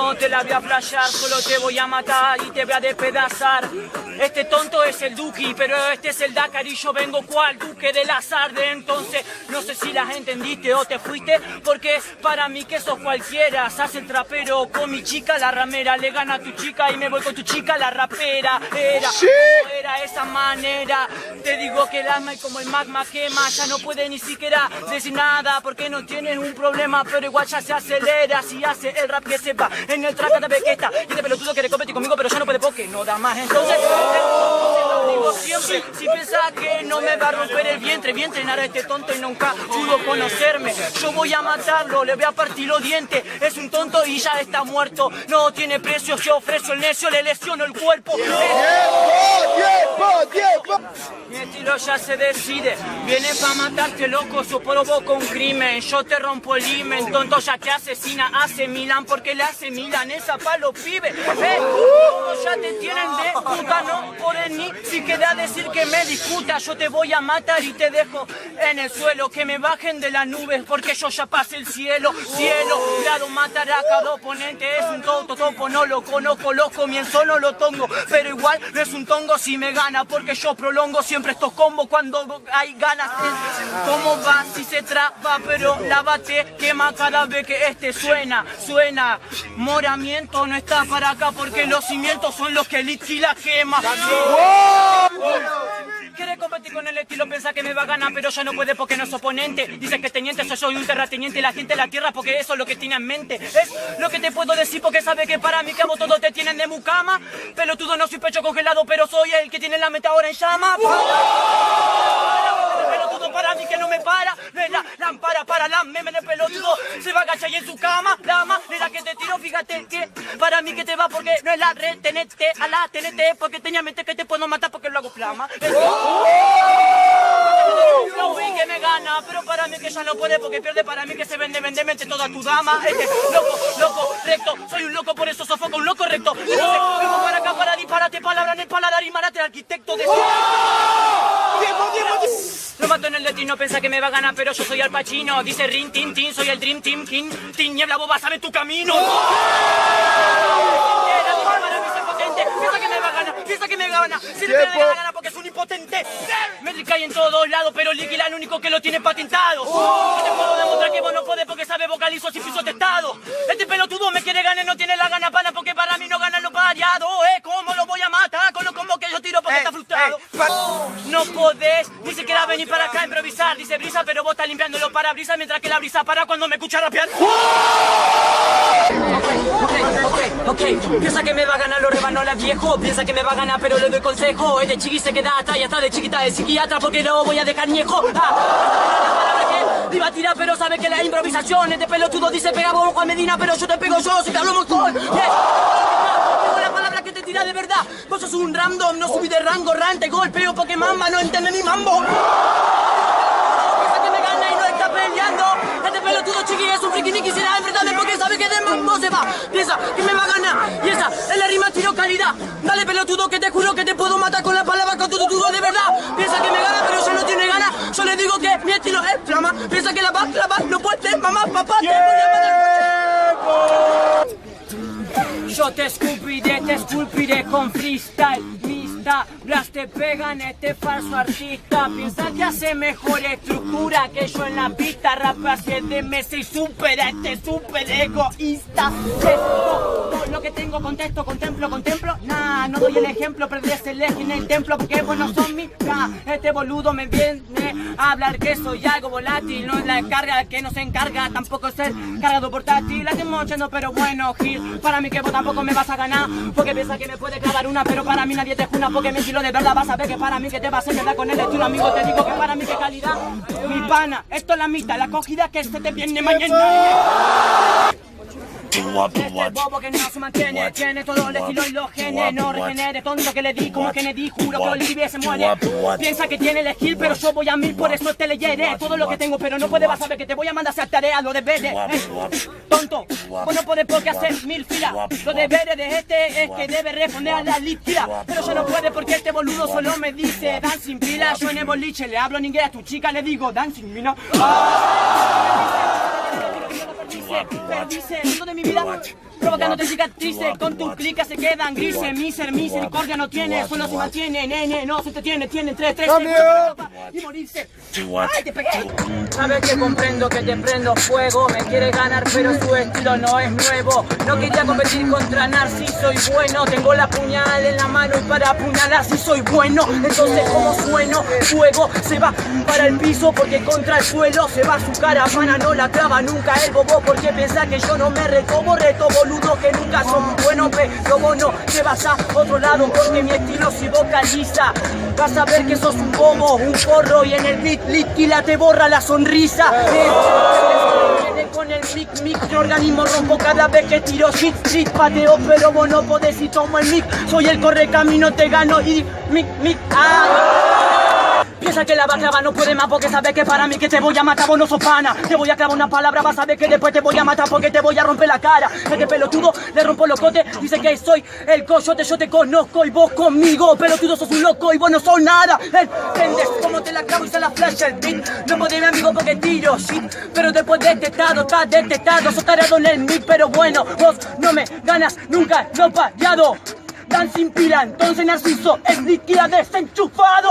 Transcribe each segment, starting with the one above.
No te la voy a flashear, solo te voy a matar y te voy a despedazar. Este tonto es el Duki, pero este es el Dakar y yo vengo cual Duque del azar. De entonces, no sé si las entendiste o te fuiste, porque para mí que sos cualquiera. Se hace el trapero con mi chica la ramera, le gana a tu chica y me voy con tu chica la rapera. No era esa manera, te digo que el alma y como el magma quema, ya no puede ni siquiera decir nada porque no tienes un problema, pero igual ya se acelera. Si hace el rap que se va en el track de bequeta, y este pelotudo quiere competir conmigo pero ya no puede porque no da más. Entonces lo digo siempre, si piensas que no me va a romper el vientre, voy a entrenar a este tonto y nunca pudo conocerme. Yo voy a matarlo, le voy a partir los dientes, es un tonto y ya está muerto. No tiene precio, yo ofrezco el necio, le lesiono el cuerpo. Mi estilo ya se decide, viene pa' matarte loco, yo provoco un crimen, yo te rompo el himen, tonto ya que asesina, hace Milán porque le hace milanesa pa' los pibes. Como ya te tienen de puta, no podés ni siquiera decir que me discuta, yo te voy a matar y te dejo en el suelo, que me bajen de las nubes porque yo ya pasé el cielo, grado matar a cada oponente, es un topo, no lo conozco, los comienzos no lo tongo, pero igual no es un tongo si me gana, porque yo prolongo siempre estos combos cuando hay ganas. ¿Cómo va? Si se traba, pero la bate quema cada vez que este suena. Moramiento no está para acá porque los cimientos son los que la quema. Quiere competir con el estilo, piensa que me va a ganar, pero ya no puede porque no es oponente. Dice que teniente, soy un terrateniente, la gente de la tierra porque eso es lo que tiene en mente. Es lo que te puedo decir porque sabe que para mí que a vos todos te tienen de mucama. Pelotudo, no soy pecho congelado, pero soy el que tiene la mente ahora en llama. Pelotudo para mí que no me para, la lámpara para la meme de pelotudo. Se va a agachar y en su cama, la manera que te tiro, fíjate que para mí que te va porque no es la retenete a la tenete, porque tenía mente que te puedo matar porque lo hago flama. Que me gana, pero para mí que ya no puede porque pierde, para mí que se vende mente toda tu dama. Loco, recto, soy un loco, por eso sofoco un loco recto. Entonces, vengo para acá para dispararte palabra en el paladar y marate al arquitecto de... Lo mato en el destino, piensa que me va a ganar, pero yo soy Al Pacino. Dice Rin, Tin, Tin, soy el Dream Team King. Tiniebla, boba, sabe tu camino. Piensa que me va a ganar, piensa que me gana. Si le va a ganar porque es un impotente. Me cae en todos lados, pero Licky es el único que lo tiene patentado. No te puedo demostrar que vos no podés porque sabe vocalizo si piso testado. Este pelotudo me quiere ganar, no tiene la gana pana porque para mí no ganan los variados. ¿Cómo lo voy a matar? Con los combos que yo tiro porque está frustrado. No podés ni siquiera venir para acá a improvisar. Dice brisa, pero vos estás limpiando los parabrisas mientras que la brisa para cuando me escucha rapear. Ok, piensa que me va a ganar, lo rebanola viejo. Piensa que me va a ganar, pero le doy consejo. Es de chiqui se queda atrás y hasta de chiquita de psiquiatra porque no voy a dejar niejo. Iba a tirar, pero sabe que la improvisación. Este pelotudo dice pega vos Juan Medina, pero yo te pego yo si te hablo montón. Tengo la palabra que te tira de verdad. Vos sos un random, no subí de rango, te golpeo porque mamá no entiende mi mambo. Piensa que me gana y no está peleando. Este pelotudo chiqui es un friki ni quisiera enfrentarme porque sabe que de mambo se va. Piensa que me va a ganar y esa es la rima tiro calidad. Dale pelotudo que te juro que te puedo matar con la palabra con tu de verdad. Piensa que me gana pero ya no tiene ganas. Yo le digo que mi estilo es flama. Piensa que la va, no puede, mamá, papá, te voy a matar. Yo te esculpiré con freestyle. Blas te pegan este falso artista. Piensa que hace mejor estructura que yo en la pista. Rap hacia el DMS y supera este super egoísta. Lo que tengo contesto, contemplo. Nah, no doy el ejemplo, perdés el eje en el templo porque vos no son mi Este boludo me viene a hablar que soy algo volátil. No es la carga que no se encarga, tampoco es el cargado portátil. La estoy mochando, pero bueno, Gil. Para mí que vos tampoco me vas a ganar porque piensa que me puede clavar una, pero para mí nadie te juna. Porque mi estilo de verdad vas a ver que para mí que te vas a quedar con el estilo, amigo. Te digo que para mí que calidad, mi pana. Esto es la mitad, la acogida que se te viene mañana. Este bobo que no se mantiene, tiene todo el estilo y los genes. No regenere, tonto que le di como Kennedy, juro que Olivia se muere. Piensa que tiene el skill, pero yo voy a 1000, por eso te leyere todo lo que tengo, pero no puede, vas a ver que te voy a mandar a hacer tarea, lo deberes. Tonto, vos no podés porque hacer 1000 filas. Lo deberes de este es que debe responder a la listira, pero yo no puede porque este boludo solo me dice dancing pila. Yo en el boliche le hablo en inglés a tu chica, le digo dancing mina. Perdice, de mi vida. provocándote cicatrices. Con tus clicas se quedan grises. Misericordia no tiene, solo se mantiene. Nene, no se te tiene 3 y morirse. ¡Ay, te pegué! Sabes que comprendo que te prendo fuego. Me quiere ganar, pero su estilo no es nuevo. No quería competir contra Narcis, soy bueno. Tengo la puñal en la mano y para apuñalar si soy bueno. Entonces, ¿cómo sueno? Fuego se va para el piso porque contra el suelo se va su caravana. No la clava nunca el bobo porque piensa que yo no me retomo. Reto boludo que nunca son buenos, pero vos no te vas a otro lado porque mi estilo si vocaliza. Vas a ver que sos un bobo, un porro y en el beat liquila te borra la sonrisa. Con el mic, mi organismo rompo cada vez que tiro shit, pateo, pero vos no podés y tomo el mic. Soy el correcamino, te gano y mic, Piensa que la va a clavar, no puede más porque sabes que para mí que te voy a matar, vos no sos pana. Te voy a clavar una palabra, vas a ver que después te voy a matar porque te voy a romper la cara. Este pelotudo le rompo los cotes, dice que soy el coyote, yo te conozco y vos conmigo. Pelotudo sos un loco y vos no sos nada. ¿Entendés cómo te la clavo y se la flash el beat? No podés mi amigo porque tiro shit, pero después de detestado, estás detestado. Sos tareado en el mic, pero bueno, vos no me ganas nunca, no fallado. Dan sin pila, entonces Narciso es líquida desenchufado.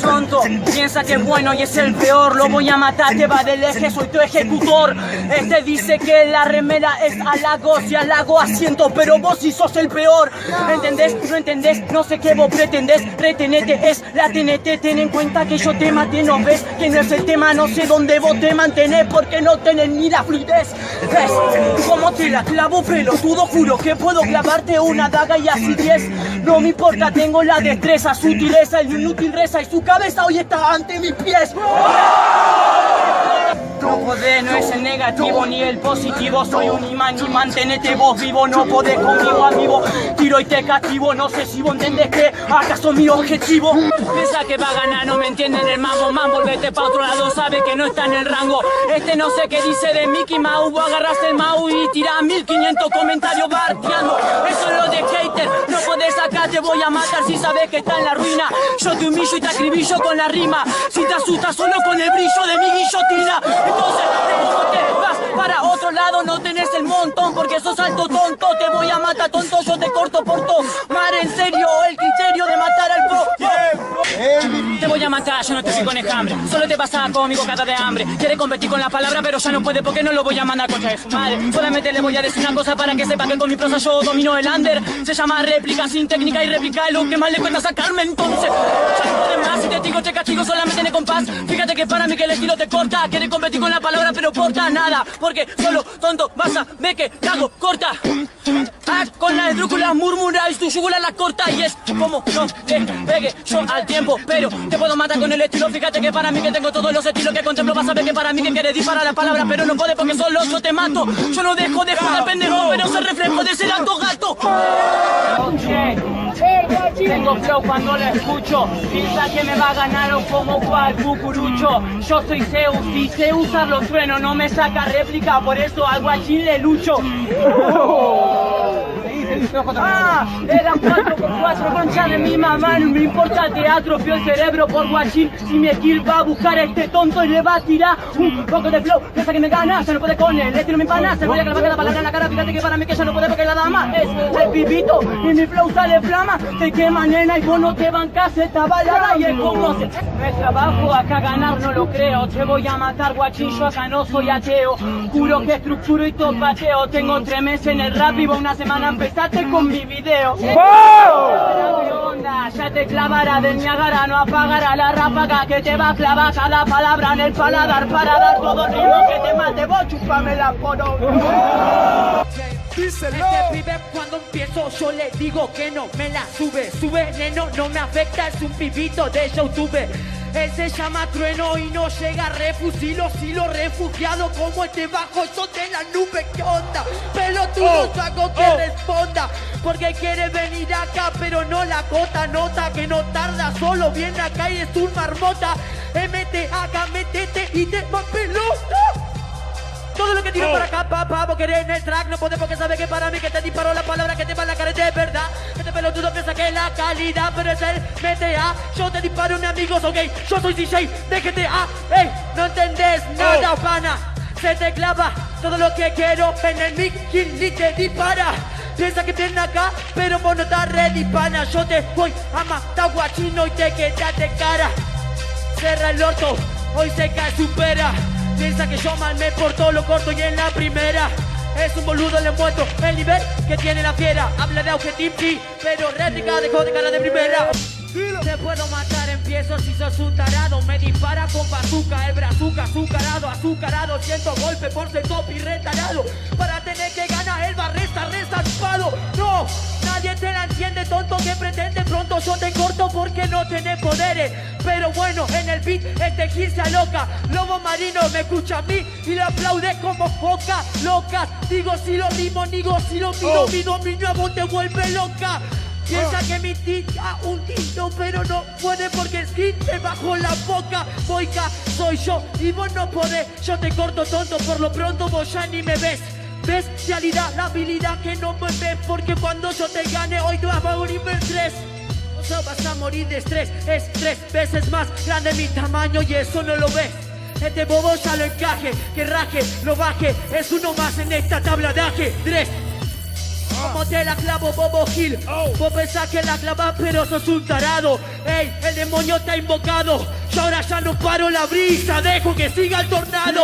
Tonto, piensa que es bueno y es el peor. Lo voy a matar, te va del eje, soy tu ejecutor. Este dice que la remera es halagos y halago asiento, pero vos sí sos el peor. ¿Entendés? ¿No entendés? No sé qué vos pretendés. Retenete, es la TNT. Ten en cuenta que yo te maté, ¿no ves? Que no es el tema, no sé dónde vos te mantenés porque no tenés ni la fluidez. ¿Ves? Como te la clavo, pelotudo, juro que puedo clavarte una daga y así 10. No me importa, tengo la destreza, sutileza, el inútil reza y su cabeza hoy está ante mis pies. No podés, no es el negativo ni el positivo. Soy un imán y mantenete vos vivo. No podés conmigo, amigo. Tiro y te castigo. No sé si vos entendés que acaso mi objetivo. Piensa que va a ganar, no me entienden el mambo. Vete pa' otro lado, sabe que no está en el rango. Este no sé qué dice de Mickey Mouse. Vos agarras el mouse y tirás 1500 comentarios barteando. Eso es lo de hater. No podés acá, te voy a matar si sabes que está en la ruina. Yo te humillo y te acribillo con la rima. Si te asustas solo con el brillo de mi guillotina. Entonces, ¿cómo te vas para otro lado? No tenés el montón porque sos alto tonto. Te voy a matar tonto, yo te corto por tomar en serio el criterio de matar al pro. Te voy a matar, yo no te fico en enjambre. Solo te pasa con mi bocada de hambre. Quiere competir con la palabra pero ya no puede porque no lo voy a mandar contra de su madre. Solamente le voy a decir una cosa para que sepa que con mi prosa yo domino el under. Se llama réplica sin técnica y réplica es lo que más le cuesta sacarme entonces. Ya no puede más, si te digo te castigo solamente en compás. Fíjate que para mí que el estilo te corta. Quiere competir con la palabra pero porta nada. Porque solo tonto vas a ver que te hago corta. Con la esdrújula murmura y tu yugular la corta. Y es como no te pegue yo al tiempo. Pero te puedo matar con el estilo. Fíjate que para mí que tengo todos los estilos que contemplo. Vas a ver que para mí que quiere disparar la palabra pero no puede porque solo yo te mato. Yo no dejo de joder pendejo pero soy reflejo de ese alto gato. Tengo flow cuando lo escucho. Piensa que me va a ganar o como cual cucurucho. Yo soy Zeus y sé usar los truenos. No me saca réplica, por eso al guachín le lucho. Eran 4x4 concha de mi mamá. No me importa el teatro, fío el cerebro por guachín. Si mi kill va a buscar a este tonto y le va a tirar un poco de flow. Piensa que me gana, se no puede con él. Estilo mi pana, se voy a clavar cada palabra en la cara. Fíjate que para mí que ya no puede porque la dama es el pipito. Y mi flow sale flama, te quema nena y vos no te bancas esta balada. Y es como se... No es trabajo, acá ganar no lo creo. Te voy a matar guachín, yo acá no soy ateo. Juro que estructuro y topateo. Tengo 3 meses en el rap y vos una semana empezaste con mi video. Onda, ya te clavará del Niágara, no apagará la ráfaga que te va a clavar cada palabra en el paladar para dar todo el ritmo que te mate. Vos chupame la poronga. Díselo. Este pibe cuando empiezo yo le digo que no me la sube. Su veneno no me afecta, es un pibito de YouTube. Él se llama Trueno y no llega a refusilo. Si lo refugiado como este bajo son de la nube. ¿Qué onda? Pelotudo saco que responda. Porque quiere venir acá pero no la cota. Nota que no tarda, solo viene acá y es un marmota. Mete acá, metete y te va pelota. Todo lo que tiro para por acá, papá, vos querés en el track. No podés porque sabes que para mí que te disparo la palabra que te va en la cara de verdad. Este pelotudo piensa que es la calidad, pero es el MTA. Yo te disparo, mi amigos, ok. Yo soy DJ de GTA. Ey, no entendés nada, pana. Se te clava todo lo que quiero en el mic y te dispara. Piensa que viene acá, pero vos no estás ready, pana. Yo te voy a matar, guachino, y te quedas de cara. Cerra el orto, hoy se cae, supera. Piensa que yo mal me porto, lo corto y en la primera. Es un boludo, le muestro el nivel que tiene la fiera. Habla de objetivo, sí, pero réplica dejó de cara de primera. Te puedo matar, empiezo si sos un tarado. Me dispara con bazooka, el brazuca, azucarado. Siento golpe por ser top y retarado. Para tener que ganar, él va a restar raspado. No, nadie te la entiende, tonto, que pretende. Pronto yo te corto porque no tenés poderes. Pero bueno, en el beat este gil se aloca. Lobo marino me escucha a mí y le aplaude como foca. Locas, digo si lo rimo, digo si lo miro. Mi dominio a vos te vuelve loca. Piensa que mi tía un tinto, pero no puede porque el skin te bajó la boca. Boica, soy yo y vos no podés. Yo te corto, tonto, por lo pronto vos ya ni me ves. Bestialidad, la habilidad que no me ves, porque cuando yo te gane hoy te vas a morir en 3. O sea, vas a morir de estrés. Es 3 veces más grande mi tamaño y eso no lo ves. Este bobo ya lo encaje, que raje, lo baje. Es uno más en esta tabla de ajedrez. Como te la clavo, Bobo Gil. Vos pensás que la clavas, pero sos un tarado. Ey, el demonio te ha invocado. Yo ahora ya no paro la brisa, dejo que siga el tornado.